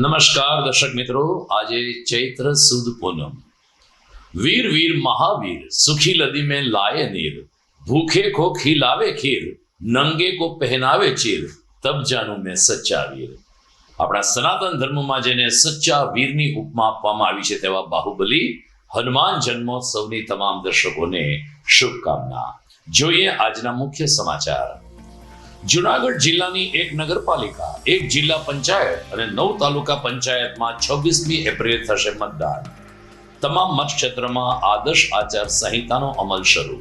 નમસ્કાર દર્શક મિત્રો, આજે ચૈત્ર સુદ પૂનમ। વીર વીર મહાવીર સુખી લદી में लाए नीर, भूखे को खिलावे खीर, नंगे को पहनावे चीर, तब जानू मैं सच्चा वीर। આપણા સનાતન ધર્મમાં જેને સચ્ચા વીરની ઉપમા આપવામાં આવી છે તેવા બાહુબલી હનુમાન જન્મોત્સવની તમામ દર્શકોને શુભકામના। જોઈએ આજના મુખ્ય સમાચાર। જુનાગઢ જિલ્લાની એક નગરપાલિકા, એક જિલ્લા પંચાયત અને 9 તાલુકા પંચાયતમાં 26મી એપ્રિલ થશે મતદાન। તમામ મતક્ષેત્રમાં આદર્શ આચાર સંહિતાનો અમલ શરૂ।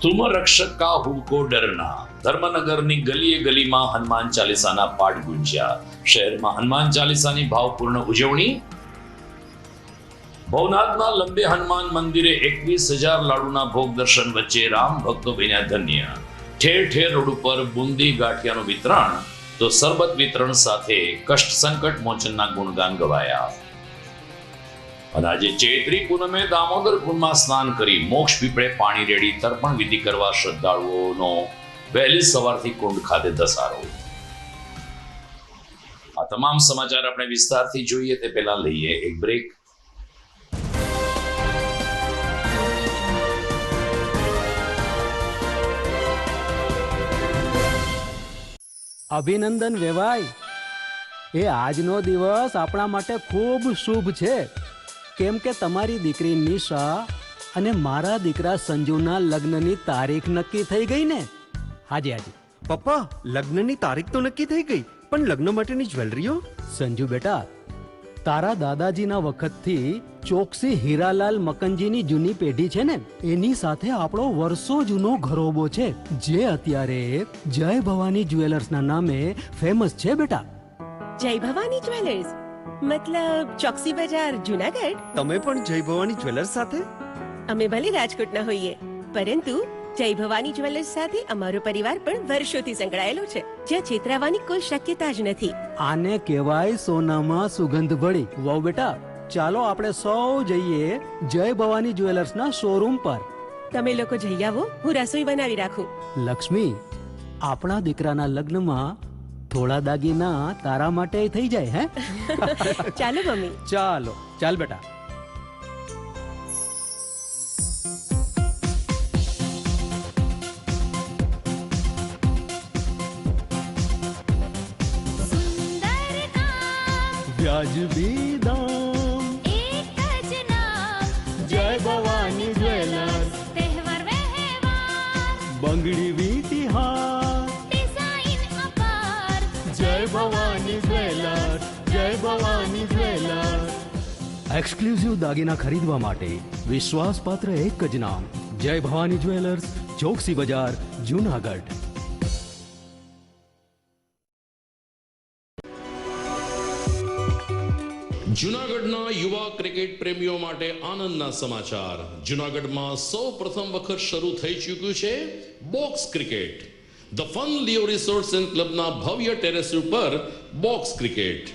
तुम रक्षक का हुको डरना, धर्मनगરની ગલીએ ગલીમાં હનુમાન ચાલીસાના પાઠ ગુંજ્યા। શહેરમાં હનુમાન ચાલીસાની ભાવપૂર્ણ ઉજવણી। ભવનાથના લંબે હનુમાન મંદિરે 21,000 લાડુના ભોગ દર્શન વચ્ચે રામ ભક્તો બન્યા ધન્ય। ઠેર ઠેર રોડ ઉપર બુંદી ગાંઠિયાનું વિતરણ તો સરબત વિતરણ સાથે કષ્ટ સંકટ મોચનના ગુણગાન ગવાયા। અને આજે ચૈત્રી પૂનમે દામોદર કુંડમાં સ્નાન કરી મોક્ષ પીપળે પાણી રેડી તર્પણ વિધિ કરવા શ્રદ્ધાળુઓનો વહેલી સવારથી કુંડ ખાતે ધસારો। આ તમામ સમાચાર આપણે વિસ્તારથી જોઈએ તે પહેલા લઈએ એક બ્રેક। અભિનંદન વેવાઈ, એ આજનો દિવસ આપણા માટે ખૂબ શુભ છે, કેમ કે તમારી દીકરી નિશા અને મારા દીકરા સંજુના લગ્નની તારીખ નક્કી થઈ ગઈ ને। હાજી હાજી પપ્પા, લગ્નની તારીખ તો નક્કી થઈ ગઈ, પણ લગ્ન માટેની જ્વેલરીઓ? સંજુ બેટા, તારા દાદાજીના વખતથી ચોકસી હીરાલાલ મકનજીની જૂની પેઢી છે ને, એની સાથે આપણો વર્ષો જૂનો ઘરોબો છે, જે અત્યારે જય ભવાની જ્વેલર્સના નામે ફેમસ છે બેટા। જય ભવાની જ્વેલર્સ મતલબ ચોકસી બજાર જુનાગઢ? તમે પણ જય ભવાની જ્વેલર્સ સાથે? અમે ભલે રાજકોટના હોઈએ, પરંતુ જય ભવાની જ્વેલર્સ સાથે અમારો પરિવાર પણ વર્ષોથી સંકળાયેલો છે, જ્યાં છેતરાવાની કોઈ શક્યતા જ નથી। આને કહેવાય સોનામાં સુગંધ ભળી। વાવ બેટા, ચાલો આપણે સૌ જઈએ જય ભવાની જ્વેલર્સના શોરૂમ પર। તમે લોકો જઈ આવો, હું રસોઈ બનાવી રાખું। લક્ષ્મી, આપણા દીકરાના લગ્નમાં થોડા દાગીના તારા માટે થઈ જાય હે? ચાલો મમ્મી। ચાલો ચાલ બેટા। વ્યાજબી દામ, એક જ નામ, જય ભવાની જ્વેલર્સ, તહેવાર વ્યવહાર, બંગડી વીટી હાર, ડિઝાઇન અપાર, જય ભવાની જ્વેલર્સ, જય ભવાની જ્વેલર્સ। એક્સક્લુઝિવ દાગીના ખરીદવા માટે વિશ્વાસપાત્ર એક જ નામ, જય ભવાની જ્વેલર્સ, ચોકસી બજાર, જુનાગઢ। જૂનાગઢના યુવા ક્રિકેટ પ્રેમીઓ માટે આનંદના સમાચાર। જૂનાગઢમાં સૌ પ્રથમ વખત શરૂ થઈ ચૂક્યું છે box cricket. The fun Leo resorts and ક્લબના ભવ્ય ટેરેસ ઉપર બોક્સ ક્રિકેટ।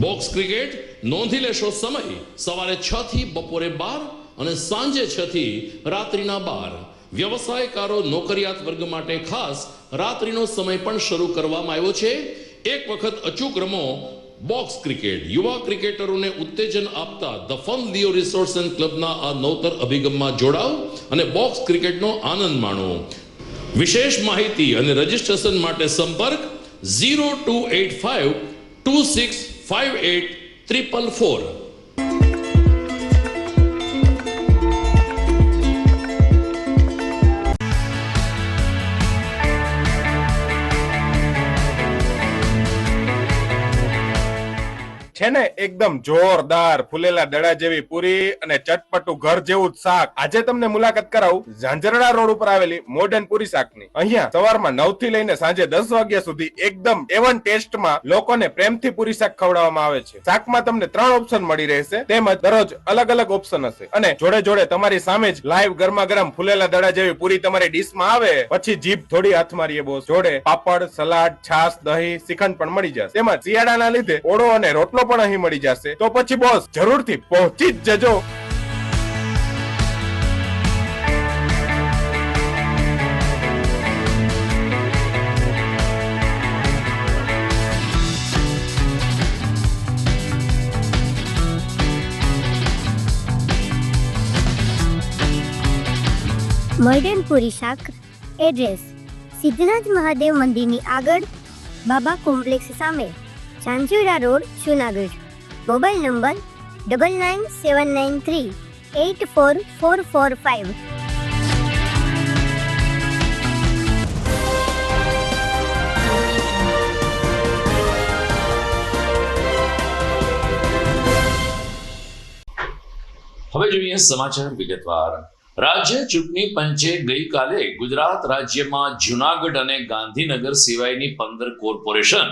બોક્સ ક્રિકેટ નોંધી લેશો સમય સવારે 6 થી બપોરે 12 અને સાંજે 6 થી રાત્રિના 12। વ્યવસાયકારો, નોકરિયાત વર્ગ માટે ખાસ રાત્રિનો સમય પણ શરૂ કરવામાં આવ્યો છે। એક વખત અચૂક રમો બોક્સ ક્રિકેટ। યુવા ક્રિકેટરોને ઉત્તેજન આપતા the fun Leo resorts and ક્લબના આ નવતર અભિગમમાં જોડાઓ અને બોક્સ ક્રિકેટનો આનંદ માણો। વિશેષ માહિતી અને રજીસ્ટ્રેશન માટે સંપર્ક 0285 2658 444। છે ને એકદમ જોરદાર ફૂલેલા દડા જેવી પૂરી અને ચટપટું ઘર જેવું જ શાક। આજે તમને મુલાકાત કરાવું ઝાંઝરડા રોડ ઉપર આવેલી મોડર્ન પૂરી શાકની। અહીંયા સવારમાં 9 થી લઈને સાંજે 10 વાગ્યા સુધી એકદમ એવન ટેસ્ટમાં લોકોને પ્રેમથી પૂરી શાક ખવડાવવામાં આવે છે। શાકમાં તમને 3 ઓપ્શન મળી રહેશે, તેમજ દરરોજ અલગ અલગ ઓપ્શન હશે, અને જોડે જોડે તમારી સામે જ લાઈવ ગરમા ગરમ ફૂલેલા દડા જેવી પૂરી તમારી ડીશમાં આવે પછી જીભ થોડી હાથ મારીએ બોસ। જોડે પાપડ, સલાડ, છાશ, દહીં, શ્રીખંડ પણ મળી જશે। તેમજ શિયાળાના લીધે ઓળો અને રોટલો પણ અહીં મળી જશે। તો પછી બોસ જરૂરથી પહોંચી જ જજો। મોર્ડનપુરી શાક. એડ્રેસ સિદ્ધનાથ મહાદેવ મંદિરની આગળ, બાબા કોમ્પ્લેક્સ સામે, Chanchoda road, Junagadh. Mobile number 9979384445. હવે જોઈએ સમાચાર વિગતવાર. રાજ્ય ચૂંટણી પંચે ગઈકાલે ગુજરાત રાજ્યમાં જુનાગઢ અને ગાંધીનગર સિવાયની 15 કોર્પોરેશન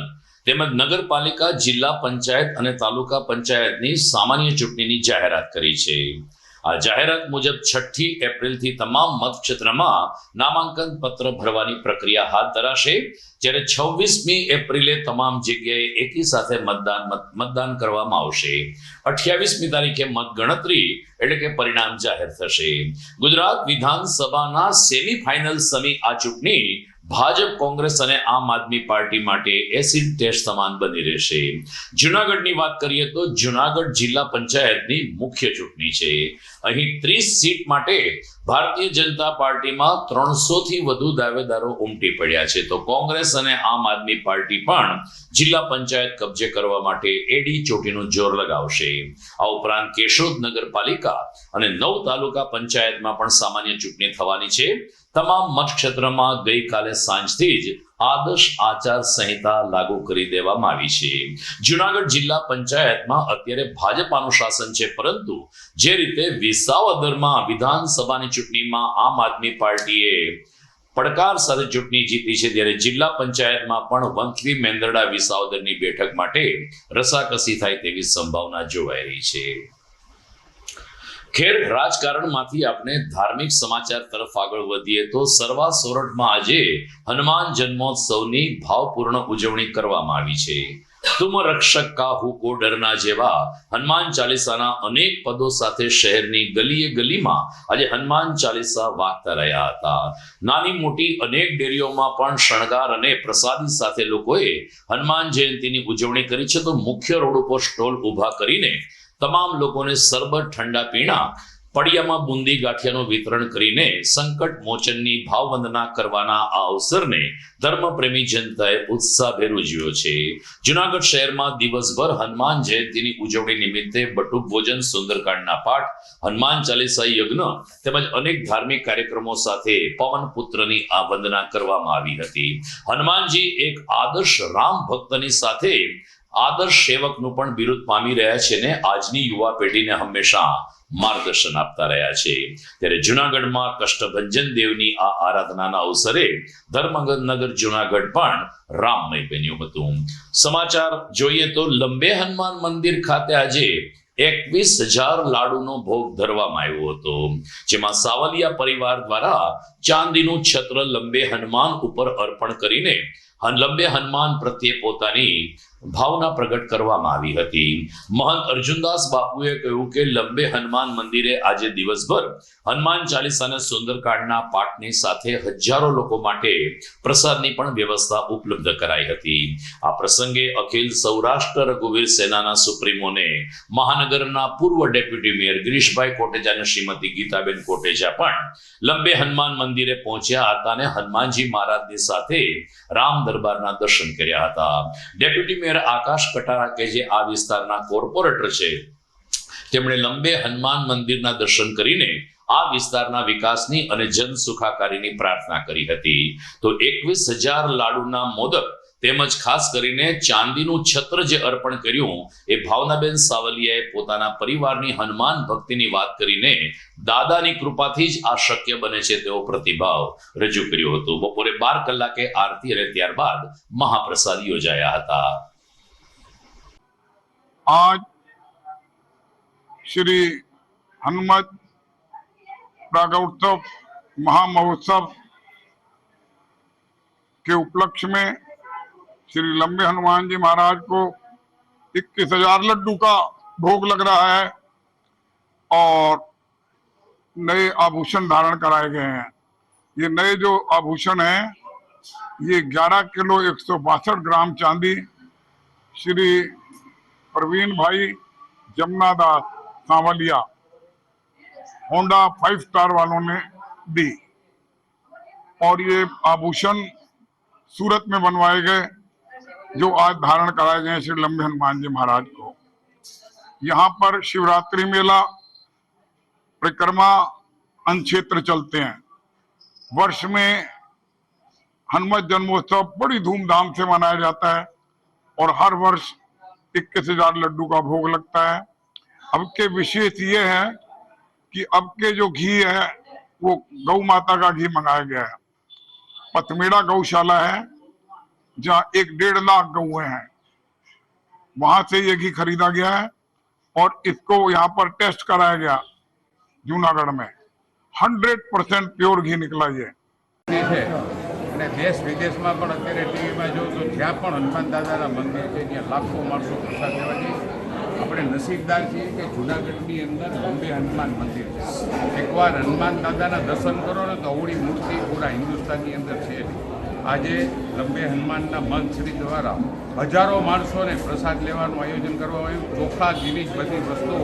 તેમજ નગરપાલિકા, જિલ્લા પંચાયત અને તાલુકા પંચાયતની સામાન્ય ચૂંટણીની જાહેરાત કરી છે. આ જાહેરાત મુજબ 6 એપ્રિલથી તમામ મતક્ષેત્રમાં નામાંકન પત્ર ભરવાની પ્રક્રિયા હાથ ધરાશે, જ્યારે 26મી એપ્રિલે તમામ જગ્યાએ એકી સાથે મતદાન કરવામાં આવશે. 28મી તારીખે મતગણતરી એટલે કે પરિણામ જાહેર થશે. ગુજરાત વિધાનસભાના સેમીફાઇનલ સમી આ ચૂંટણી ભાજપ, કોંગ્રેસ અને આમ આદમી પાર્ટી માટે એસિડ ટેસ્ટ સમાન બની રહેશે. જુનાગઢની વાત કરીએ તો જુનાગઢ જિલ્લા પંચાયતની મુખ્ય ચૂંટણી છે. અહીં 30 સીટ માટે ભારતીય જનતા પાર્ટીમાં 300 થી વધુ દાવેદારો ઉમટી પડ્યા છે, તો કોંગ્રેસ અને આમ આદમી પાર્ટી પણ જિલ્લા પંચાયત કબજે કરવા માટે એડી ચોટીનું જોર લગાવશે. આ ઉપરાંત કેશોદ નગરપાલિકા અને 9 તાલુકા પંચાયતમાં પણ સામાન્ય ચૂંટણી થવાની છે. તમામ મતક્ષેત્રમાં ગઈકાલે સાંજથી જ આદર્શ આચાર સંહિતા લાગુ કરી દેવામાં આવી છે. જુનાગઢ જિલ્લા પંચાયતમાં અત્યારે ભાજપાનું શાસન છે, પરંતુ જે રીતે વિસાવદરમાં વિધાનસભાની ચૂંટણીમાં આમ આદમી પાર્ટીએ પડકાર સાથે ચૂંટણી જીતી છે, ત્યારે જિલ્લા પંચાયતમાં પણ વંથલી મેંદરડા વિસાવદરની બેઠક માટે રસાકસી થાય તેવી સંભાવના જોવાઈ રહી છે. ખેર, રાજકારણમાંથી આપણે ધાર્મિક સમાચાર તરફ આગળ વધીએ તો સરવા સોરઠમાં આજે હનુમાન જન્મોત્સવની ભાવપૂર્ણ ઉજવણી કરવામાં આવી છે. તુમ રક્ષક કા હુકો ડરના જેવા હનુમાન ચાલીસાના અનેક પદો સાથે શહેરની ગલીએ ગલીમાં આજે હનુમાન ચાલીસા વાગતા રહ્યા હતા. નાની મોટી અનેક ડેરીઓમાં પણ શણગાર અને પ્રસાદી સાથે લોકોએ હનુમાન જયંતીની ઉજવણી કરી છે, તો મુખ્ય રોડ ઉપર સ્ટોલ ઊભા કરીને તમામ લોકોને સરબત, ઠંડા પીણા, પડિયામાં બુંદી ગાંઠિયાનું વિતરણ કરીને સંકટ મોચનની ભાવવંદના કરવાના આ અવસરને ધર્મપ્રેમી જનતાએ ઉત્સાહભેર ઉજવ્યો છે. જુનાગઢ શહેરમાં દિવસભર હનુમાન જયંતીની ઉજવણી નિમિત્તે બટુક ભોજન, સુંદરકાંડના પાઠ, હનુમાન ચાલીસા યજ્ઞ તેમજ અનેક ધાર્મિક કાર્યક્રમો સાથે પવન પુત્રની આ વંદના કરવામાં આવી હતી. હનુમાનજી એક આદર્શ રામ ભક્તની સાથે આદર્શ સેવકનું પણ બિરુદ પામી રહ્યા છે ને આજની યુવા પેઢીને હંમેશા માર્ગદર્શન આપતા રહ્યા છે. ત્યારે જુનાગઢમાં કષ્ટભંજન દેવની આ આરાધનાના અવસરે ધર્મનગર જુનાગઢ પણ રામમય બન્યું હતું. સમાચાર જોઈએ તો લંબે હનુમાન મંદિર ખાતે આજે 21,000 લાડુનો ભોગ ધરવામાં આવ્યો હતો, જેમાં સાવલિયા પરિવાર દ્વારા ચાંદીનું છત્ર લંબે હનુમાન ઉપર અર્પણ કરીને લંબે હનુમાન પ્રત્યે પોતાની ભાવના પ્રગટ કરવામાં આવી હતી. મહંત અર્જુનદાસ બાપુએ કહ્યું કે લંબે હનુમાન મંદિરે આજે દિવસભર હનુમાન ચાલીસાના સુંદરકાંડના પાઠની સાથે હજારો લોકો માટે પ્રસાદની પણ વ્યવસ્થા ઉપલબ્ધ કરાઈ હતી. આ પ્રસંગે અખિલ સૌરાષ્ટ્ર રઘુવીર સેનાના સુપ્રીમોને મહાનગરના પૂર્વ ડેપ્યુટી મેયર ગિરીશભાઈ કોટેચા અને શ્રીમતી ગીતાબેન કોટેચા પણ લંબે હનુમાન મંદિરે પહોંચ્યા હતા અને હનુમાનજી મહારાજની સાથે રામ દરબારના દર્શન કર્યા હતા. ડેપ્યુટી મેયર આકાશ કટારા કે જે આ વિસ્તારના કોર્પોરેટર છે, તેમણે લંબે હનુમાન મંદિરના દર્શન કરીને આ વિસ્તારના વિકાસની અને જન સુખાકારીની પ્રાર્થના કરી હતી. તો 21,000 લાડુના મોદક તેમજ ખાસ કરીને ચાંદીનું છત્ર જે અર્પણ કર્યું એ ભાવનાબેન સાવલિયાએ પોતાના પરિવારની હનુમાન ભક્તિની વાત કરીને દાદાની કૃપાથી જ આ શક્ય બને છે તેવો પ્રતિભાવ રજૂ કર્યો હતો. બપોરે 12 કલાકે આરતી અને ત્યારબાદ મહાપ્રસાદ યોજાયા હતા. आज श्री हनुमत प्रागोत्सव महामहोत्सव के उपलक्ष्य में श्री लंबे हनुमान जी महाराज को 21,000 लड्डू का भोग लग रहा है और नए आभूषण धारण कराए गए हैं. ये नए जो आभूषण हैं ये 11 किलो 162 ग्राम चांदी श्री प्रवीण भाई जमुनादास सांवलिया होंडा 5 स्टार वालों ने दी. और ये आभूषण सूरत में बनवाए गए जो आज धारण कराए गए श्री लंबे हनुमान जी महाराज को। यहाँ पर शिवरात्रि मेला, परिक्रमा, अनक्षेत्र चलते हैं। वर्ष में हनुमत जन्मोत्सव बड़ी धूमधाम से मनाया जाता है और हर वर्ष 21,000 लड्डू का भोग लगता है। अब के विशेष ये है कि अब के जो घी है वो गौ माता का घी मंगाया गया है। पथमेड़ा गौशाला है जहाँ 1-1.5 लाख गौएं हैं, वहां से ये घी खरीदा गया है और इसको यहाँ पर टेस्ट कराया गया जूनागढ़ में। 100% प्योर घी निकला ये। છે અને દેશ વિદેશમાં પણ અત્યારે ટીવીમાં જો તો જ્યાં પણ હનુમાન દાદાના મંદિર છે ત્યાં લાખો માણસો પ્રસાદ લેવા જાય. આપણે નસીબદાર છીએ કે જૂનાગઢની અંદર બોમ્બે હનુમાન મંદિર છે. એકવાર હનુમાન દાદાના દર્શન કરો ને તો અવળી મૂર્તિ પૂરા હિન્દુસ્તાનની અંદર છે. આજે લંબે હનુમાનના મંત્રી દ્વારા હજારો માણસોને પ્રસાદ લેવાનું આયોજન કરવામાં આવ્યું. ચોખા જેવી જ બધી વસ્તુઓ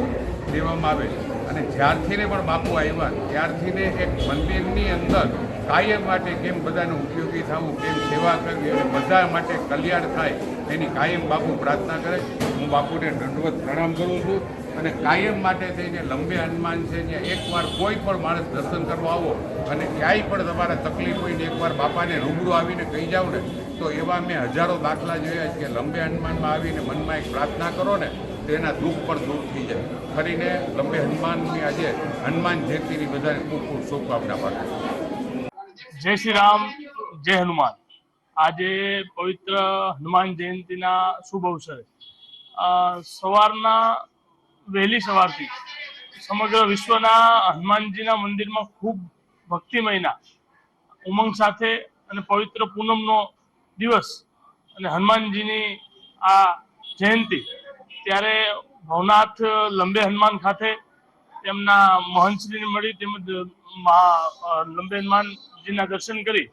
દેવામાં આવે અને જ્યારથીને પણ બાપુ આવ્યા ત્યારથીને એક મંદિરની અંદર કાયમ માટે કેમ બધાને ઉપયોગી થવું, કેમ સેવા કરવી અને બધા માટે કલ્યાણ થાય એની કાયમ બાપુ પ્રાર્થના કરે. હું બાપુને દંડવત પ્રણામ કરું છું અને કાયમ માટે થઈને લંબે હનુમાન છે ત્યાં એકવાર કોઈ પણ માણસ દર્શન કરવા આવો અને ક્યાંય પણ તમારે તકલીફ હોય ને એકવાર બાપાને રૂબરૂ આવીને કહી જાઓ ને તો એવા મેં હજારો દાખલા જોયા છે કે લંબે હનુમાનમાં આવીને મનમાં એક પ્રાર્થના કરો ને તો એના દુઃખ પણ દૂર થઈ જાય. ફરીને લંબે હનુમાનની આજે હનુમાન જયંતિની બધાને ખૂબ ખૂબ શુભકામના પાઠવું. જય શ્રી રામ, જય હનુમાન. આજે પવિત્ર હનુમાન જયંતિના શુભ અવસરે સવારના વહેલી સવારથી સમગ્ર વિશ્વના હનુમાનજીના મંદિરમાં ખૂબ ભક્તિમયના ઉમંગ સાથે અને પવિત્ર પૂનમનો દિવસ અને હનુમાનજીની આ જયંતિ ત્યારે ભવનાથ લંબે હનુમાન ખાતે તેમના મહંતશ્રીને મળી તેમજ લંબે હનુમાનજીના દર્શન કરી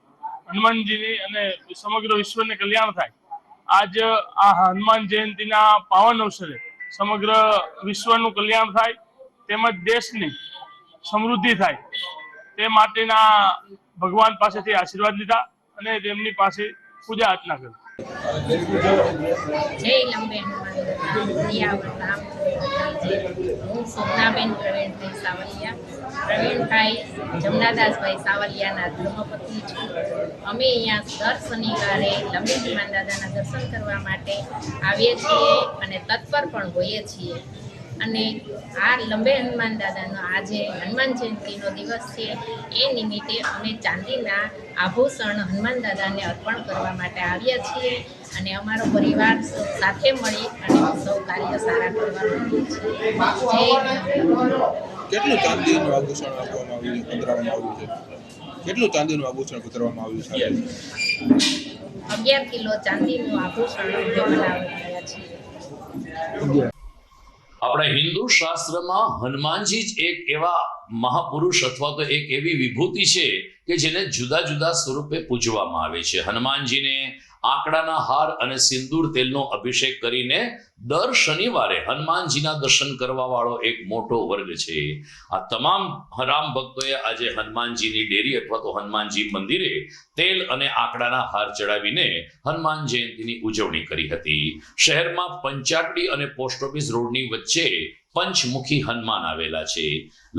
હનુમાનજીની અને સમગ્ર વિશ્વને કલ્યાણ થાય. આજ આ હનુમાન જયંતિના પાવન અવસરે સમગ્ર વિશ્વનું કલ્યાણ થાય તેમજ દેશની સમૃદ્ધિ થાય તે માટેના ભગવાન પાસેથી આશીર્વાદ લીધા અને તેમની પાસે પૂજા અર્ચના કરી. જય લંબે હનુમાન. હું સ્વપ્નાબેન પ્રવીણભાઈ સાવલિયા, પ્રવીણભાઈ જમનાદાસભાઈ સાવલિયાના ધર્મપત્ની છું. અમે અહીંયા દર શનિવારે લંબે હનુમાન દાદાના દર્શન કરવા માટે આવીએ છીએ અને તત્પર પણ હોઈએ છીએ. અને આ લંબે હનુમાન દાદાનો આજે હનુમાન જયંતિનો દિવસ છે એ નિમિત્તે અમે ચાંદીના આભૂષણ હનુમાન દાદાને અર્પણ કરવા માટે આવ્યા છીએ અને અમારો પરિવાર સાથે મળી અને સૌ કાર્ય સારા કરવા માંગીએ છીએ. કેટલું ચાંદીનું આભૂષણ આપવામાં આવ્યું પધરાવવામાં આવ્યું છે? કેટલું ચાંદીનું આભૂષણ પધરાવવામાં આવ્યું છે? 11 કિલો ચાંદીનું આભૂષણ બનાવ્યા છીએ. આપણા હિન્દુ શાસ્ત્રમાં હનુમાનજી જ એક એવા મહાપુરુષ અથવા તો એક એવી વિભૂતિ છે કે જેને જુદા જુદા સ્વરૂપે પૂજવામાં આવે છે. હનુમાનજીને આંકડાના હાર અને સિંદૂર તેલનો અભિષેક કરીને દર શનિવારે હનુમાનજીના દર્શન કરવા વાળો એક મોટો વર્ગ છે. આ તમામ રામ ભક્તોએ આજે હનુમાનજીની ડેરી અથવા તો હનુમાનજી મંદિરે તેલ અને આંકડાના હાર ચડાવીને હનુમાન જયંતિની ઉજવણી કરી હતી. શહેરમાં પંચાટડી અને પોસ્ટ ઓફિસ રોડની વચ્ચે પંચમુખી હનુમાન આવેલા છે.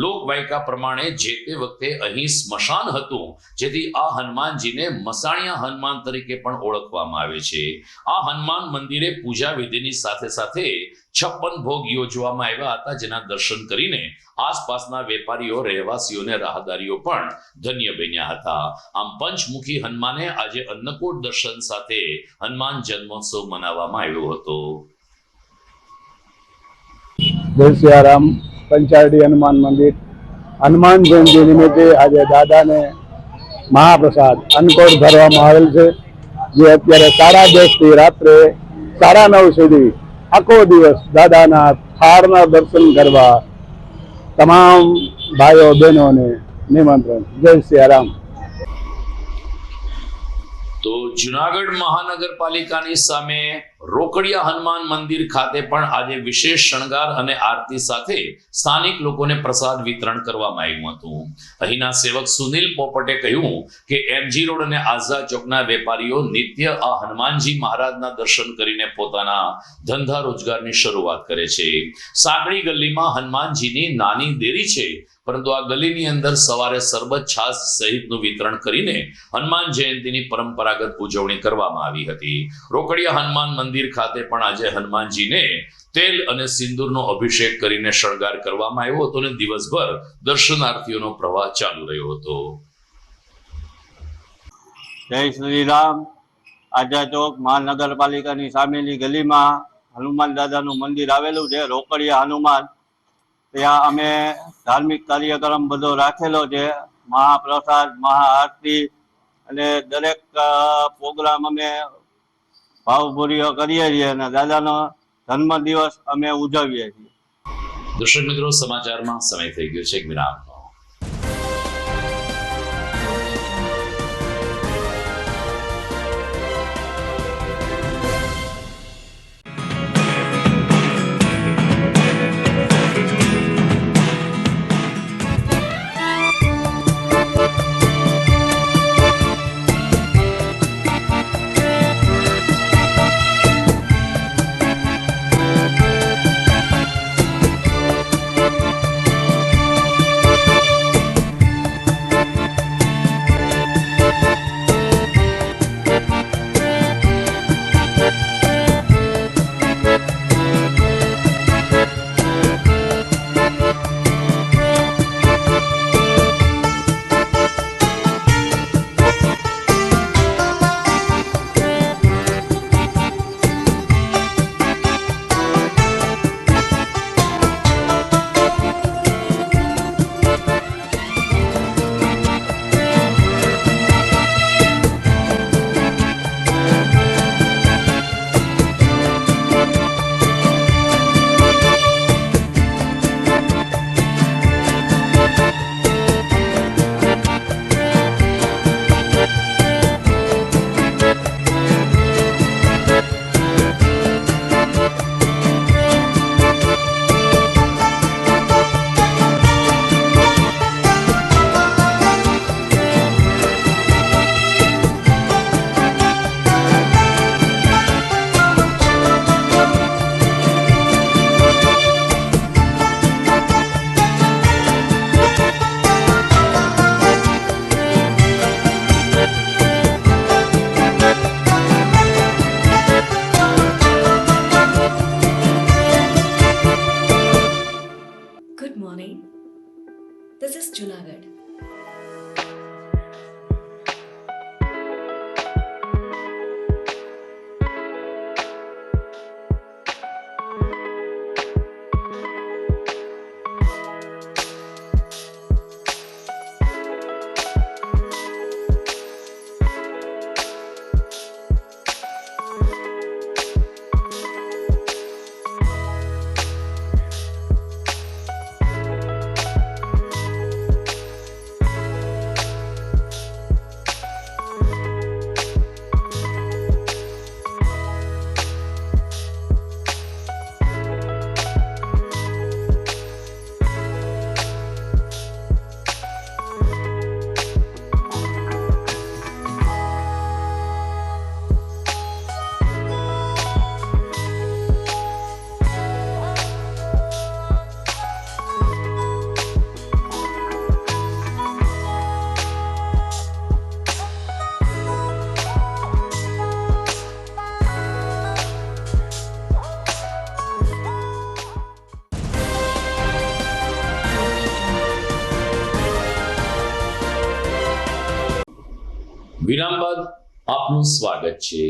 લોકવાયકા પ્રમાણે જે તે વખતે અહીં સ્મશાન હતું, જેથી આ હનુમાનજીને મસાણિયા હનુમાન તરીકે પણ ઓળખવામાં આવે છે. આ હનુમાન મંદિરે પૂજા વિધિની સાથે સાથે 56 ભોગ યોજવામાં આવ્યા હતા, જેના દર્શન કરીને આસપાસના વેપારીઓ, રહેવાસીઓને રાહદારીઓ પણ ધન્ય બન્યા હતા. આમ પંચમુખી હનુમાને આજે અન્નકૂટ દર્શન સાથે હનુમાન જન્મોત્સવ મનાવવામાં આવ્યો હતો. જય સિયારામ. પંચાયતી હનુમાન મંદિર હનુમાન જયંતિ નિમિત્તે આજે દાદાને મહાપ્રસાદ અન્નકોટ ધરવામાં આવેલ છે, જે અત્યારે 10:30 થી રાત્રે 9:30 સુધી આખો દિવસ દાદાના થાળના દર્શન કરવા તમામ ભાઈઓ બહેનોને નિમંત્રણ. જય સિયારામ. તો જુનાગઢ મહાનગરપાલિકાની સામે રોકડિયા હનુમાન મંદિર ખાતે પણ આજે વિશેષ શણગાર અને આરતી સાથે સ્થાનિક લોકોને પ્રસાદ વિતરણ કરવામાં આવ્યું હતું. અહીંના સેવક સુનિલ પોપટે કહ્યું કે એમજી રોડ અને આઝાદ ચોકના વેપારીઓ નિત્ય આ હનુમાનજી મહારાજના દર્શન કરીને પોતાના ધંધા રોજગારની શરૂઆત કરે છે. સાંકડી ગલીમાં હનુમાનજીની નાની દેરી છે, પરંતુ આ ગલીની અંદર સવારે સરબત છાશ સહિતનું વિતરણ કરીને હનુમાન જયંતિની પરંપરાગત ઉજવણી કરવામાં આવી હતી. રોકડિયા હનુમાન મંદિર ખાતે પણ આજે હનુમાનજીને તેલ અને સિંદૂરનો અભિષેક કરીને શણગાર કરવામાં આવ્યો હતો અને દિવસભર દર્શનાર્થીઓનો પ્રવાહ ચાલુ રહ્યો હતો. જય શ્રી રામ. આઝાદ ચોક મહાનગરપાલિકાની સામેની ગલીમાં હનુમાન દાદાનું મંદિર આવેલું છે, રોકડિયા હનુમાન. ત્યાં અમે ધાર્મિક કાર્યક્રમ બધો રાખેલો છે, મહાપ્રસાદ, મહાઆરતી અને દરેક પ્રોગ્રામ અમે ભાવપૂર્વક કરીએ છીએ અને દાદાનો જન્મદિવસ અમે ઉજવીએ છીએ. દર્શક મિત્રો, સમાચારમાં સમય થઈ ગયો છે એક વિરામનો. This is Junagadh. વિરામ બાદ આપનું સ્વાગત છે.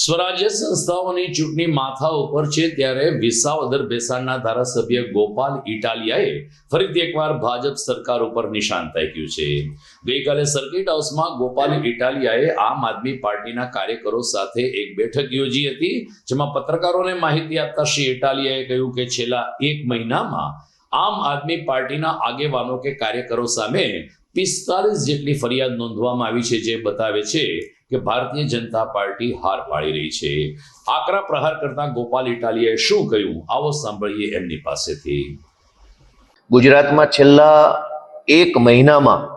સ્વરાજ્ય સંસ્થાઓની ચૂંટણી માથા ઉપર છે ત્યારે વિસાવદર બેસાડના ધારાસભ્ય ગોપાલ ઇટાલિયાએ ફરીથી એકવાર ભાજપ સરકાર ઉપર નિશાન તાક્યું છે. ગઈકાલે સર્કિટ હાઉસમાં ગોપાલ ઇટાલિયાએ આમ આદમી પાર્ટીના કાર્યકરો સાથે એક બેઠક યોજી હતી, જેમાં પત્રકારોને માહિતી આપતા શ્રી ઇટાલિયાએ કહ્યું કે છેલ્લા 1 મહિનામાં આમ આદમી પાર્ટીના આગેવાનો કે કાર્યકરો સામે 45 જેટલી ફરિયાદ નોંધવામાં આવી છે, જે બતાવે છે કે ભારતીય જનતા પાર્ટી હાર પાડી રહી છે. આકરા પ્રહાર કરતા ગોપાલ ઇટાલિયાએ શું કહ્યું, આવો સાંભળીએ એમની પાસેથી. ગુજરાતમાં છેલ્લા 1 મહિનામાં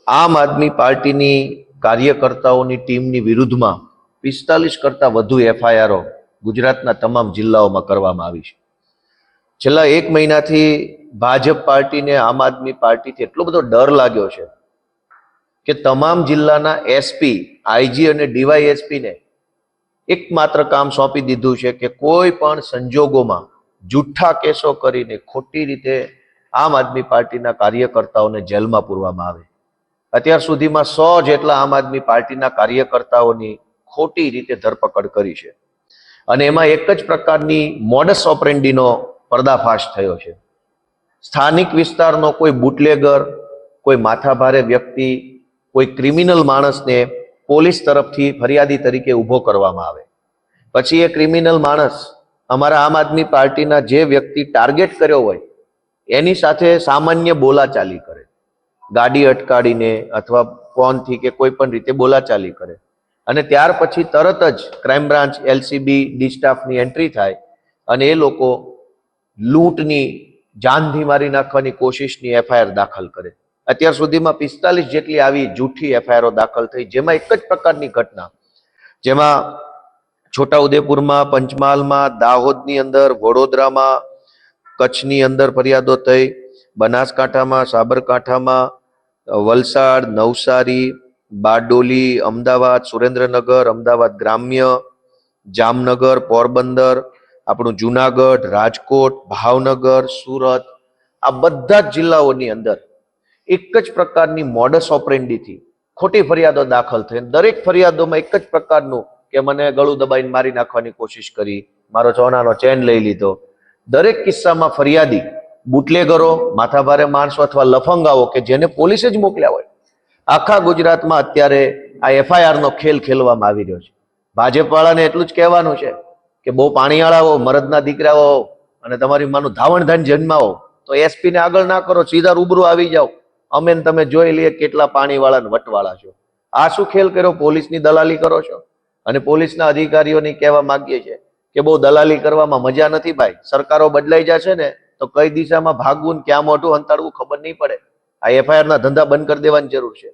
આમ આદમી પાર્ટીની કાર્યકર્તાઓની ટીમની વિરુદ્ધમાં 45 કરતા વધુ એફઆઈઆરો ગુજરાતના તમામ જિલ્લાઓમાં કરવામાં આવી છે. છેલ્લા 1 મહિનાથી ભાજપ પાર્ટીને આમ આદમી પાર્ટીથી એટલો બધો ડર લાગ્યો છે કે તમામ જિલ્લાના એસપી, આઈજી અને ડીવાયએસપીને એકમાત્ર કામ સોંપી દીધું છે કે કોઈ પણ સંજોગોમાં જૂઠા કેસો કરીને ખોટી રીતે આમ આદમી પાર્ટીના કાર્યકર્તાઓને જેલમાં પૂરવામાં આવે. અત્યાર સુધીમાં 100 જેટલા આમ આદમી પાર્ટીના કાર્યકર્તાઓની ખોટી રીતે ધરપકડ કરી છે અને એમાં એક જ પ્રકારની મોડસ ઓપરેન્ડીનો પર્દાફાશ થયો છે. સ્થાનિક વિસ્તારનો કોઈ બુટલેગર, કોઈ માથાભારે વ્યક્તિ, કોઈ ક્રિમિનલ માણસને પોલીસ તરફથી ફરિયાદી તરીકે ઊભો કરવામાં આવે, પછી એ ક્રિમિનલ માણસ અમારા આમ આદમી પાર્ટીના જે વ્યક્તિ ટાર્ગેટ કર્યો હોય એની સાથે સામાન્ય બોલાચાલી કરે, ગાડી અટકાડીને અથવા ફોનથી કે કોઈ પણ રીતે બોલાચાલી કરે અને ત્યાર પછી તરત જ ક્રાઇમ બ્રાન્ચ, એલસીબી, ડી સ્ટાફની એન્ટ્રી થાય અને એ લોકો લૂંટની, જાનથી મારી નાખવાની કોશિશની એફઆઈઆર દાખલ કરે. અત્યાર સુધીમાં 45 જેટલી આવી જૂઠી એફઆઈઆરો દાખલ થઈ, જેમાં એક જ પ્રકારની ઘટના, જેમાં છોટાઉદેપુરમાં, પંચમહાલમાં, દાહોદની અંદર, વડોદરામાં, કચ્છની અંદર ફરિયાદો થઈ, બનાસકાંઠામાં, સાબરકાંઠામાં, વલસાડ, નવસારી, બારડોલી, અમદાવાદ, સુરેન્દ્રનગર, અમદાવાદ ગ્રામ્ય, જામનગર, પોરબંદર, આપણું જુનાગઢ, રાજકોટ, ભાવનગર, સુરત, આ બધા જ જિલ્લાઓની અંદર એક જ પ્રકારની મોડસ ઓપરેન્ડીથી ખોટી ફરિયાદો દાખલ થઈ. દરેક ફરિયાદોમાં એક જ પ્રકારનું કે મને ગળું દબાઈને મારી નાખવાની કોશિશ કરી, મારો સોનાનો ચેન લઈ લીધો. દરેક કિસ્સામાં ફરિયાદી બુટલેગરો, માથાભારે માણસો અથવા લફંગાઓ કે જેને પોલીસે જ મોકલ્યા હોય. આખા ગુજરાતમાં અત્યારે આ એફઆઈઆર નો ખેલ ખેલવામાં આવી રહ્યો છે. ભાજપ વાળાને એટલું જ કહેવાનું છે કે બહુ પાણીવાળાઓ, મરદના દીકરાઓ અને તમારી માનું ધાવણ ધાન જન્માવો તો એસપી ને આગળ ના કરો, સીધા રૂબરૂ આવી જાઓ, અમે તમે જોઈ લઈએ કેટલા પાણીવાળા ને વટવાળા છો. આ શું ખેલ કર્યો? પોલીસની દલાલી કરો છો. અને પોલીસના અધિકારીઓને કહેવા માંગીએ છીએ કે બહુ દલાલી કરવામાં મજા નથી ભાઈ. સરકારો બદલાઈ જશે ને તો કઈ દિશામાં ભાગવું ને ક્યાં મોઢું હંતાડવું ખબર નહીં પડે. આ એફઆઈઆર ના ધંધા બંધ કરી દેવાની જરૂર છે.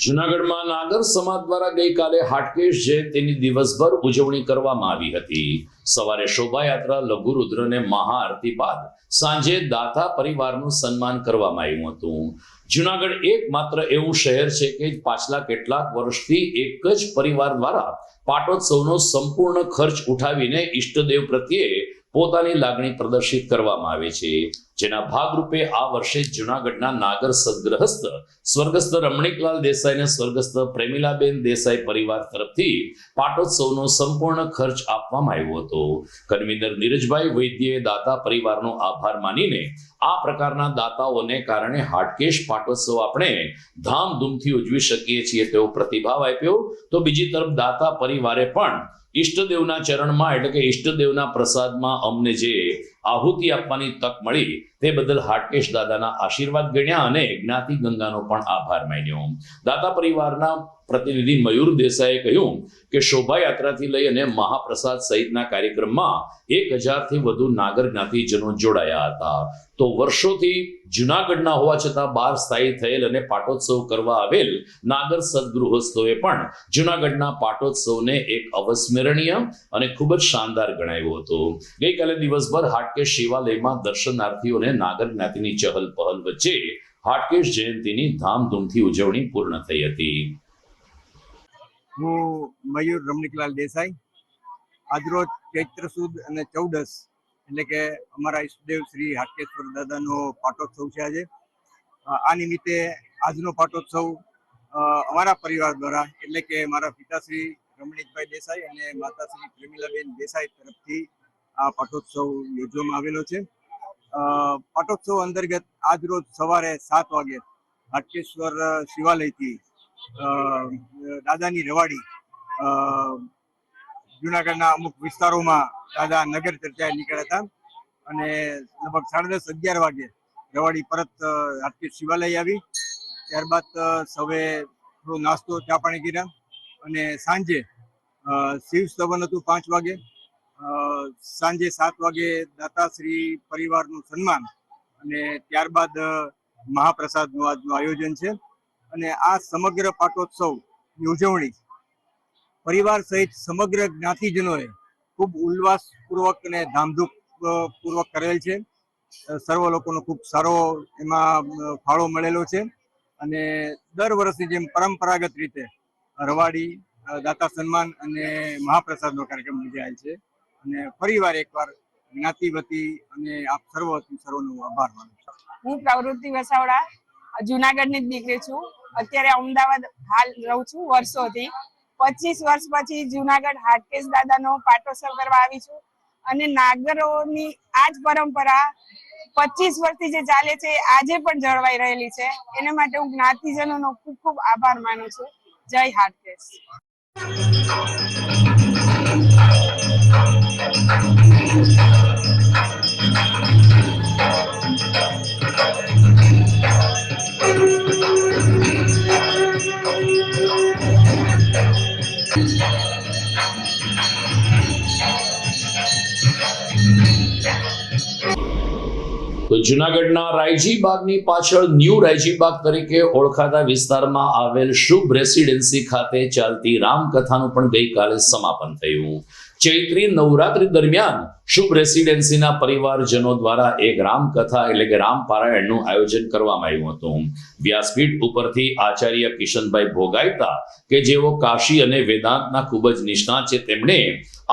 જૂનાગઢમાં નાગર સમાજ દ્વારા ગઈકાલે હાટકેશ જયંતીની દિવસભર ઉજવણી કરવામાં આવી હતી. સવારે શોભાયાત્રા, લઘુરુદ્રને મહાઆરતી બાદ સાંજે દાતા પરિવારનું સન્માન કરવામાં આવ્યું હતું. જૂનાગઢ એકમાત્ર એવું શહેર છે કે પાછલા કેટલાક વર્ષથી એક જ પરિવાર દ્વારા પાટોત્સવનો સંપૂર્ણ ખર્ચ ઉઠાવીને ઈષ્ટદેવ પ્રત્યે પોતાની લાગણી પ્રદર્શિત કરવામાં આવે છે. જેના ભાગરૂપે આ વર્ષે જૂનાગઢના નાગર સદગ્રહસ્થ સ્વર્ગસ્થ રમણીકલાલ દેસાઈ અને સ્વર્ગસ્થ પ્રેમિલાબેન દેસાઈ પરિવાર તરફથી પાટોત્સવનો સંપૂર્ણ ખર્ચ આપવામાં આવ્યો હતો. કન્વીનર નીરજભાઈ વૈદ્યએ દાતા પરિવારનો આભાર માનીને આ પ્રકારના દાતાઓને કારણે હાટકેશ પાટોત્સવ આપણે ધામધૂમથી ઉજવી શકીએ છીએ તેવો પ્રતિભાવ આપ્યો. તો બીજી તરફ દાતા પરિવારે પણ ઈષ્ટદેવના ચરણમાં એટલે કે ઈષ્ટદેવના પ્રસાદમાં અમને જે આહુતિ આપવાની તક મળી તે બદલ હાટકેશ દાદાના આશીર્વાદ ગણ્યા અને જ્ઞાતિ ગંગાનો પણ આભાર માન્યો. દાતા પરિવારના પ્રતિનિધિ મયુર દેસાઈએ કહ્યું કે શોભાયાત્રાથી લઈ અને મહાપ્રસાદ સહિતના કાર્યક્રમમાં 1000થી વધુ નાગર જ્ઞાતિજનો જોડાયા હતા. તો વર્ષોથી જૂનાગઢના હોવા છતાં બહાર સ્થાયી થયેલ અને પાટોત્સવ કરવા આવેલ નાગર સદગૃહસ્થોએ પણ જૂનાગઢના પાટોત્સવને એક અવિસ્મરણીય અને ખૂબ જ શાનદાર ગણાવ્યો હતો. ગઈકાલે દિવસભર હાટકેશ શિવાલયમાં દર્શનાર્થીઓને નાગર જ્ઞાતિની ચહલ પહલ વચ્ચે હાટકેશ જયંતીની ધામધૂમથી ઉજવણી પૂર્ણ થઈ હતી. હું મયુર રમણીકલાલ દેસાઈ. આજરોજ ચૈત્ર સુદ અને 14 એટલે કે અમારા ઈષ્ટદેવ શ્રી હાટકેશ્વર દાદાનો પાટોત્સવ છે આજે. આ નિમિત્તે આજનો પાટોત્સવ અમારા પરિવાર દ્વારા એટલે કે મારા પિતાશ્રી રમણીકભાઈ દેસાઈ અને માતાશ્રી પ્રેમિલાબેન દેસાઈ તરફથી આ પાટોત્સવ યોજવામાં આવેલો છે. પાટોત્સવ અંતર્ગત આજરોજ સવારે 7 વાગે હાટકેશ્વર શિવાલયથી દાદાની રવાડી જૂનાગઢના અમુક વિસ્તારોમાં દાદા નગર ચર્ચાએ નીકળ્યા હતા અને લગભગ 10:30-11 વાગે રવાડી પરત હાટકેશ શિવાલય આવી. ત્યારબાદ સવે થોડો નાસ્તો ચા પાણી કર્યા અને સાંજે શિવ સ્તવન હતું 5 વાગે. સાંજે 7 વાગે દાતાશ્રી પરિવારનું સન્માન અને ત્યારબાદ મહાપ્રસાદનું આજનું આયોજન છે. અને આ સમગ્ર પાટોત્સવની ઉજવણી પરિવાર સહિત સમગ્ર જ્ઞાતિજનોએ ખૂબ ઉલ્લાસપૂર્વક અને ધામધૂમપૂર્વક કરેલ છે. સર્વ લોકોનો ખૂબ સારો એમાં ફાળો મળેલો છે અને દર વર્ષની જેમ પરંપરાગત રીતે રવાડી, દાતા સન્માન અને મહાપ્રસાદનો કાર્યક્રમ યોજાયેલ છે. અને ફરીવાર એકવાર જ્ઞાતિ વતી અને આપ સર્વ વતી સર્વનો આભાર માનું છું. હું પ્રવૃત્તિ વસાવડા જુનાગઢની જ દીકરી છું. અત્યારે અમદાવાદ હાલ રહું છું વર્ષોથી. 25 વર્ષ પછી જુનાગઢ હાટકેશ દાદાનો પાટોત્સવ કરવા આવી છું અને નાગરોની આ જ પરંપરા 25 વર્ષથી જે ચાલે છે આજે પણ જળવાઈ રહેલી છે. એના માટે હું જ્ઞાતિજનોનો ખૂબ ખૂબ આભાર માનું છું. જય હાટકેશ. તો જુનાગઢના રાયજી બાગની પાછળ ન્યૂ રાયજી બાગ તરીકે ઓળખાતા વિસ્તારમાં આવેલ શુભ રેસિડેન્સી ખાતે ચાલતી રામકથાનું પણ ગઈકાલે સમાપન થયું. ચૈત્રી નવરાત્રી દરમિયાન શુભ રેસિડેન્સીના પરિવારજનો દ્વારા એક રામકથા એટલે કે રામ પારાયણનું આયોજન કરવામાં આવ્યું હતું. વ્યાસપીઠ ઉપરથી આચાર્ય કિશનભાઈ ભોગાયતા કે જેઓ કાશી અને વેદાંતના ખૂબ જ નિષ્ણાત છે, તેમણે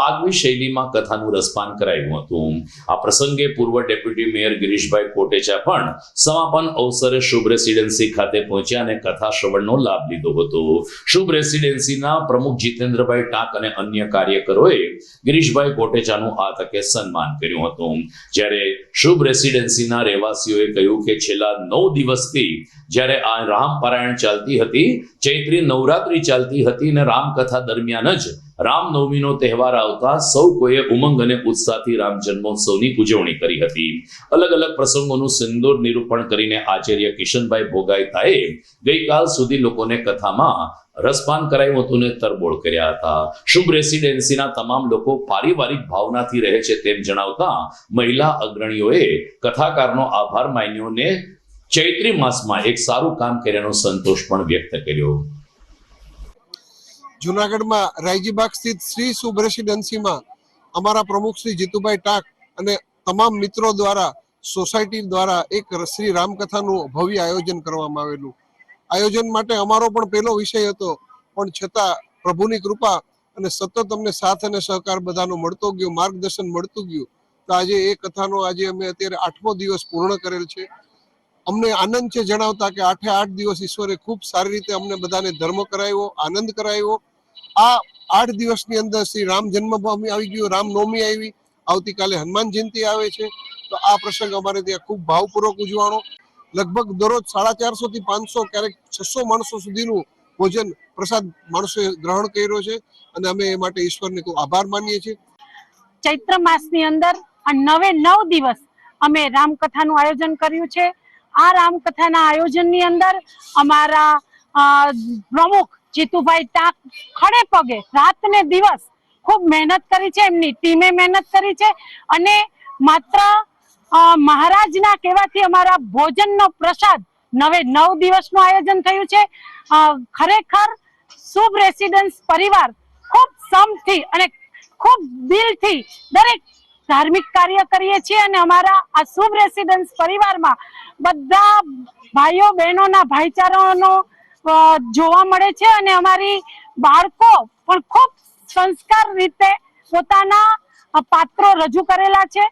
આગવી શૈલીમાં કથાનું રસપાન કરાયું હતું. આ પ્રસંગે પૂર્વ ડેપ્યુટી મેયર ગિરીશભાઈ કોટેચા પણ સમાપન અવસરે શુભ રેસિડેન્સી ખાતે પહોંચ્યા અને કથા શ્રવણનો લાભ લીધો હતો. શુભ રેસિડેન્સીના પ્રમુખ જીતેન્દ્રભાઈ ટાંક અને અન્ય કાર્યકરોએ ગિરીશભાઈ કોટેચાનું આ તકે સન્માન કર્યું હતું. જ્યારે શુભ રેસિડેન્સીના રહેવાસીઓએ કહ્યું કે છેલ્લા 9 દિવસથી જ્યારે આ રામ પારાયણ ચાલતી હતી, ચૈત્રી નવરાત્રી ચાલતી હતી અને રામકથા દરમિયાન જ રામનવમીનો તહેવાર આવતા સૌ કોઈએ ઉમંગ અને ઉત્સાહથી રામ જન્મોત્સવની ઉજવણી કરી હતી. અલગ અલગ પ્રસંગોનું સિંદૂર નિરૂપણ કરીને આચાર્ય કિશનભાઈ ભોગાયતાએ ગઈકાલ સુધી લોકોને કથામાં રસપાન કરાયું હતું ને તરબોળ કર્યા હતા. શુભ રેસિડેન્સીના તમામ લોકો પારિવારિક ભાવનાથી રહે છે તેમ જણાવતા મહિલા અગ્રણીઓએ કથાકારનો આભાર માન્યો ને ચૈત્રી માસમાં એક સારું કામ કર્યાનો સંતોષ પણ વ્યક્ત કર્યો. જુનાગઢમાં રાયજીબાગ સ્થિત શ્રી શુભ રેસિડેન્સીમાં અમારા પ્રમુખ શ્રી જીતુભાઈ ટાંક અને તમામ મિત્રો દ્વારા સોસાયટી દ્વારા એક શ્રી રામકથાનું ભવ્ય આયોજન કરવામાં આવેલું. આયોજન માટે અમારો પણ પહેલો વિષય હતો, પણ છતાં પ્રભુની કૃપા અને સતત અમને સાથ અને સહકાર બધાનો મળતો ગયો, માર્ગદર્શન મળતું ગયું. તો આજે એ કથાનો આજે અમે અત્યારે 8મો દિવસ પૂર્ણ કરેલ છે. અમને આનંદ છે જણાવતા કે 8 દિવસ ઈશ્વરે ખૂબ સારી રીતે અમને બધાને ધર્મ કરાવ્યો, આનંદ કરાવ્યો. આ 8 દિવસની અંદર શ્રી રામ જન્મભૂમિ આવી ગયું, રામનવમી આવી, આવતીકાલે હનુમાન જયંતિ આવે છે. તો આ પ્રસંગ અમારે ત્યાં ખૂબ ભાવપૂર્વક ઉજવાણો. લગભગ દરરોજ 450 થી 500 ક્યારેક 600 માણસો સુધીનું ભોજન પ્રસાદ માણસોએ ગ્રહણ કર્યો છે અને અમે એ માટે ઈશ્વરને ખૂબ આભાર માનીએ છીએ. ચૈત્ર માસની અંદર આ 9 દિવસ અમે રામકથાનું આયોજન કર્યું છે. આ રામકથાના આયોજનની અંદર અમારા પ્રમુખ જીતુભાઈ ટાંક ખડે પગે રાત ને દિવસ ખૂબ મહેનત કરી છે, એમની ટીમે મહેનત કરી છે અને માત્ર મહારાજના કહેવાથી અમારા ભોજનનો પ્રસાદ 9 દિવસનું આયોજન થયું છે. ખરેખર શુભ રેસિડન્સ પરિવાર ખૂબ સમથી અને ખૂબ દિલથી દરેક ધાર્મિક કાર્ય કરીએ છીએ અને અમારા આ શુભ રેસિડન્સ પરિવારમાં બધા ભાઈઓ બહેનોના ભાઈચારાનો જોવા મળે છે અને અમારી બાળકો પણ ખૂબ સંસ્કાર રીતે પોતાના પાત્રો રજૂ કરેલા છે.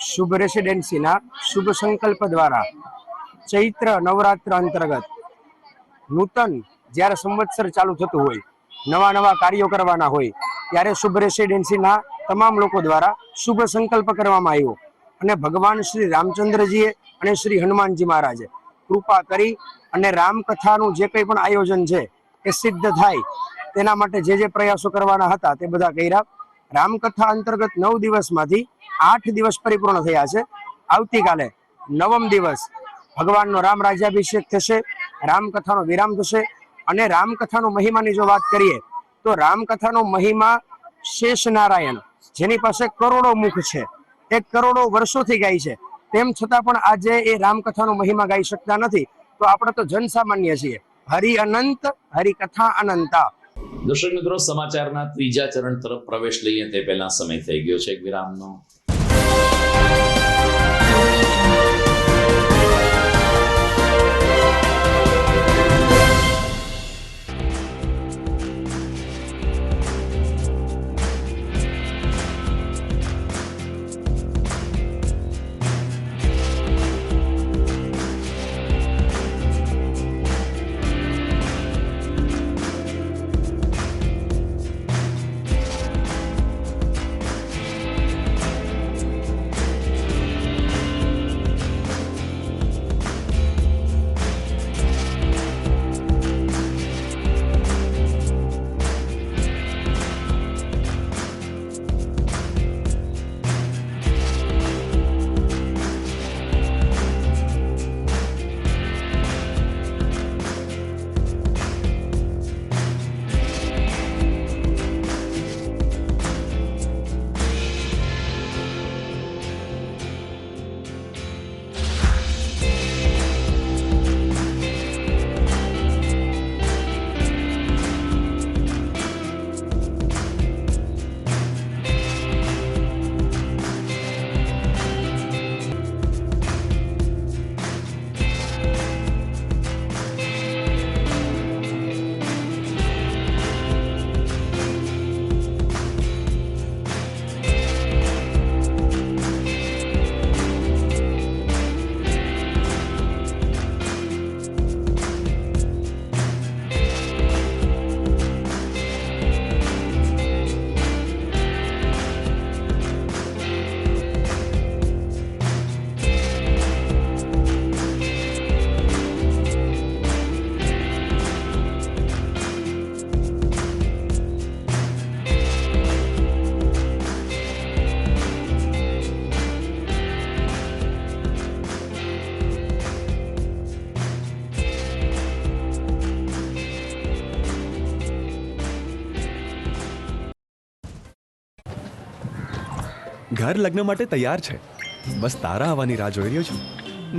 શુભ રેસિડેન્સીના શુભ સંકલ્પ દ્વારા ચૈત્ર નવરાત્ર અંતર્ગત નૂતન જ્યારે સંવત્સર ચાલુ થતું હોય, નવા કાર્યો કરવાના હોય, ત્યારે શુભ રેસિડેન્સીના તમામ લોકો દ્વારા શુભ સંકલ્પ કરવામાં આવ્યો અને ભગવાન શ્રી રામચંદ્રજીએ અને શ્રી હનુમાનજી મહારાજે કૃપા કરી અને રામકથાનું જે કંઈ પણ આયોજન છે એ સિદ્ધ થાય તેના માટે જે પ્રયાસો કરવાના હતા તે બધા કર્યા. રામકથા અંતર્ગત 9 દિવસમાંથી 8 દિવસ પરિપૂર્ણ થયા છે. આવતીકાલે 9મ દિવસ ભગવાનનો રામ રાજ્યાભિષેક થશે, રામકથાનો વિરામ થશે અને રામકથાનો મહિમાની જો વાત કરીએ તો રામકથાનો મહિમા શેષ નારાયણ, જેની પાસે કરોડો મુખ છે, એ કરોડો વર્ષોથી ગાય છે, તેમ છતાં પણ આજે એ રામકથાનો મહિમા ગાઈ શકતા નથી. તો આપણે તો જનસામાન્ય છીએ. હરિ અનંત, હરિકથા અનંતા. દર્શક મિત્રો, સમાચારના ત્રીજા ચરણ તરફ પ્રવેશ લઈએ તે પહેલા સમય થઈ ગયો છે એક વિરામનો. ઘર લગ્ન માટે તૈયાર છે, બસ તારા આવવાની રાહ જોઈ રહ્યો છું.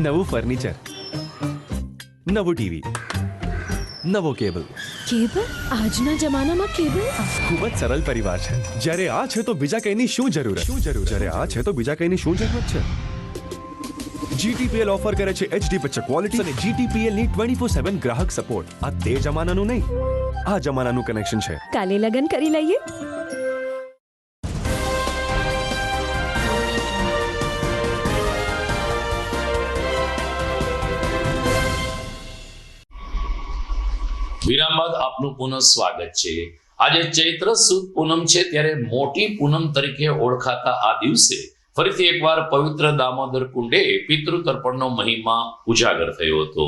નવું ફર્નિચર, નવું ટીવી, નવો કેબલ. કેબલ? આજના જમાનામાં કેબલ? ખૂબ જ સરળ પરિવાર છે. જ્યારે આ છે તો બીજા કઈની શું જરૂરત? જ્યારે આ છે તો બીજા કઈની શું જરૂરત છે? GTPL ઓફર કરે છે HD પિક્ચર ક્વોલિટી અને GTPL ની 24/7 ગ્રાહક સપોર્ટ. આ તે જમાનાનું નહીં, આ જમાનાનું કનેક્શન છે. કાલે લગન કરી લઈએ. વિરામ બાદ આપનું પુનઃ સ્વાગત છે. આજે ચૈત્ર સુદ પૂનમ છે, ત્યારે મોટી પૂનમ તરીકે ઓળખાતા આ દિવસે ફરીથી એકવાર પવિત્ર દામોદર કુંડે પિતૃ તર્પણનો મહિમા ઉજાગર થયો હતો.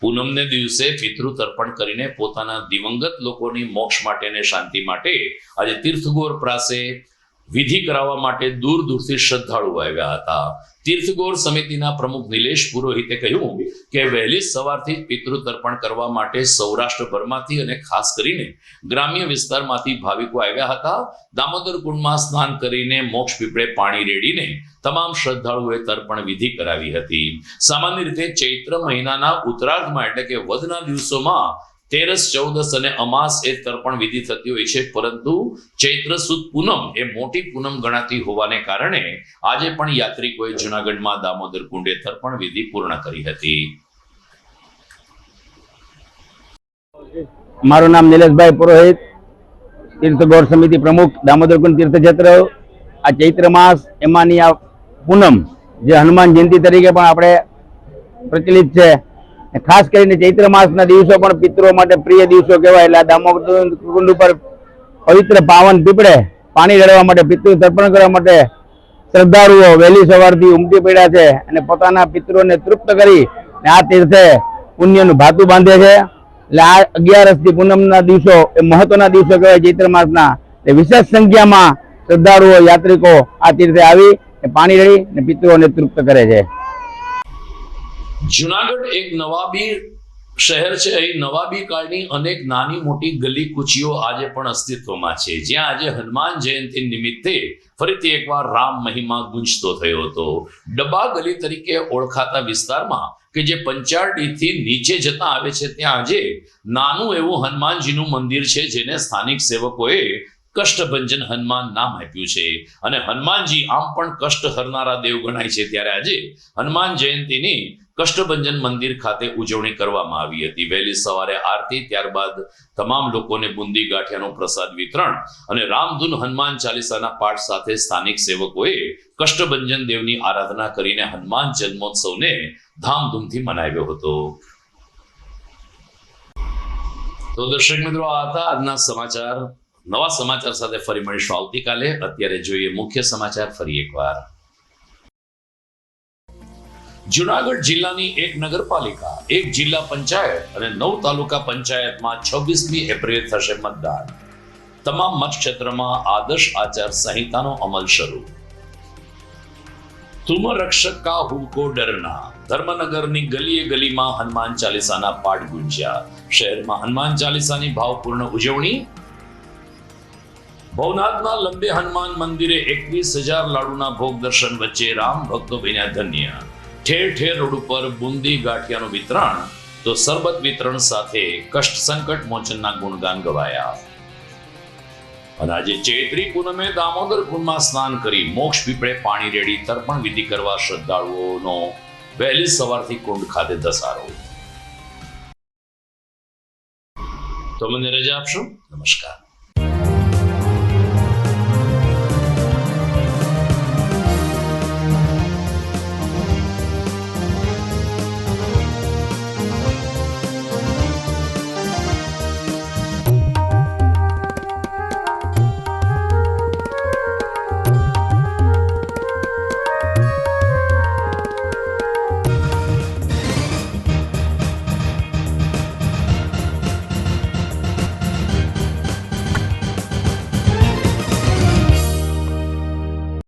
પૂનમને દિવસે પિતૃ તર્પણ કરીને પોતાના દિવંગત લોકોની મોક્ષ માટે અને શાંતિ માટે આજે તીર્થગોર પ્રાસે વિધિ કરાવવા માટે દૂર દૂરથી શ્રદ્ધાળુઓ આવ્યા હતા. તીર્થગોર સમિતિના પ્રમુખ નિલેશ પુરોહિતે કહ્યું કે વહેલી સવારથી જ પિતૃ તર્પણ કરવા માટે સૌરાષ્ટ્રભરમાંથી અને ખાસ કરીને ગ્રામ્ય વિસ્તારમાંથી ભાવિકો આવ્યા હતા. દામોદર કુંડમાં સ્નાન કરીને મોક્ષ પીપળે પાણી રેડીને તમામ શ્રદ્ધાળુઓએ તર્પણ વિધિ કરાવી હતી. સામાન્ય રીતે ચૈત્ર મહિનાના ઉત્તરાર્ધમાં એટલે કે વધના દિવસોમાં 13, 14 અને અમાસ એ તર્પણ વિધિ થતી હોય છે, પરંતુ ચૈત્ર સુદ પૂનમ એ મોટી પૂનમ ગણાતી હોવાને કારણે આજે પણ યાત્રિકોએ જૂનાગઢમાં દામોદર કુંડે તર્પણ વિધિ પૂર્ણ કરી હતી. મારું નામ નિલેશભાઈ પુરોહિત, તીર્થગોર સમિતિ પ્રમુખ, દામોદર કુંડ તીર્થક્ષેત્ર. આ ચૈત્ર માસ એમાંની આ પૂનમ જે હનુમાન જયંતિ તરીકે પણ આપણે પ્રચલિત છે. ખાસ કરીને ચૈત્ર માસના દિવસો પણ પિતૃઓ માટે પ્રિય દિવસો કહેવાય. એટલે દામોદર કુંડ ઉપર પવિત્ર પાવન પીપળે પાણી રેડવા માટે, પિતૃ તર્પણ કરવા માટે શ્રદ્ધાળુઓ વહેલી સવારથી ઉમટી પડ્યા છે અને પોતાના પિતૃઓને તૃપ્ત કરી આ તીર્થે પુણ્યનું ભાતું બાંધે છે. એટલે આ 11 પૂનમના દિવસો એ મહત્વના દિવસો કહેવાય ચૈત્ર માસના. વિશેષ સંખ્યામાં શ્રદ્ધાળુઓ યાત્રિકો આ તીર્થે આવી પાણી રેડી અને પિતૃઓને તૃપ્ત કરે છે. જૂનાગઢ એક નવાબી શહેર છે અહીં નવાબી કાળની અનેક નાની મોટી ગલી કુચીઓ આજે પણ અસ્તિત્વમાં છે, જ્યાં આજે હનુમાન જયંતિ નિમિત્તે ફરીથી એકવાર રામ મહિમા ગુંજતો થયો હતો. ડબ્બા ગલી તરીકે ઓળખાતા વિસ્તારમાં કે જે પંચારડીથી નીચે જતા આવે છે, ત્યાં આજે નાનું એવું હનુમાનજીનું મંદિર છે, જેને સ્થાનિક સેવકોએ કષ્ટભંજન હનુમાન નામ આપ્યું છે. અને હનુમાનજી આમ પણ કષ્ટ હરનારા દેવ ગણાય છે, ત્યારે આજે હનુમાન જયંતિની કષ્ટભંજન મંદિર ખાતે ઉજવણી કરવામાં આવી હતી. વહેલી સવારે આરતી, ત્યારબાદ તમામ લોકોને બુંદી ગાંઠિયાનું પ્રસાદ વિતરણ અને રામધૂન હનુમાન ચાલીસાના પાઠ સાથે સ્થાનિક સેવકોએ કષ્ટભંજન દેવની આરાધના કરીને હનુમાન જન્મોત્સવને ધામધૂમથી મનાવ્યો હતો. તો દર્શક મિત્રો, આ હતા આજના સમાચાર. નવા સમાચાર સાથે ફરી મળીશું આવતીકાલે. અત્યારે જોઈએ મુખ્ય સમાચાર ફરી એકવાર. જુનાગઢ જિલ્લાની એક નગરપાલિકા, એક જિલ્લા પંચાયત અને 9 તાલુકા પંચાયતમાં 26મી એપ્રિલ થશે મતદાન. તમામ મતક્ષેત્રમાં આદર્શ આચાર સંહિતાનો અમલ શરૂ. તુમ રક્ષક કા હુકો ડરના. ધર્મનગરની ગલીએ ગલીમાં હનુમાન ચાલીસાના પાઠ ગુંજ્યા. શહેરમાં હનુમાન ચાલીસાની ભાવપૂર્ણ ઉજવણી. ભવનાથના લંબે હનુમાન મંદિરે 21,000 લાડુના ભોગ દર્શન વચ્ચે રામ ભક્તો બન્યા ધન્ય. ઠેર ઠેર રોડ ઉપર બુંદી ગાંઠિયાનું વિતરણ તો સરબત વિતરણ સાથે કષ્ટ સંકટ મોચનના ગુણગાન ગવાયા. અને આજે ચૈત્રી પૂનમે દામોદર કુંડમાં સ્નાન કરી મોક્ષ પીપળે પાણી રેડી તર્પણ વિધિ કરવા શ્રદ્ધાળુઓનો વહેલી સવારથી કુંડ ખાતે ધસારો. તો મને રજા આપશો. નમસ્કાર.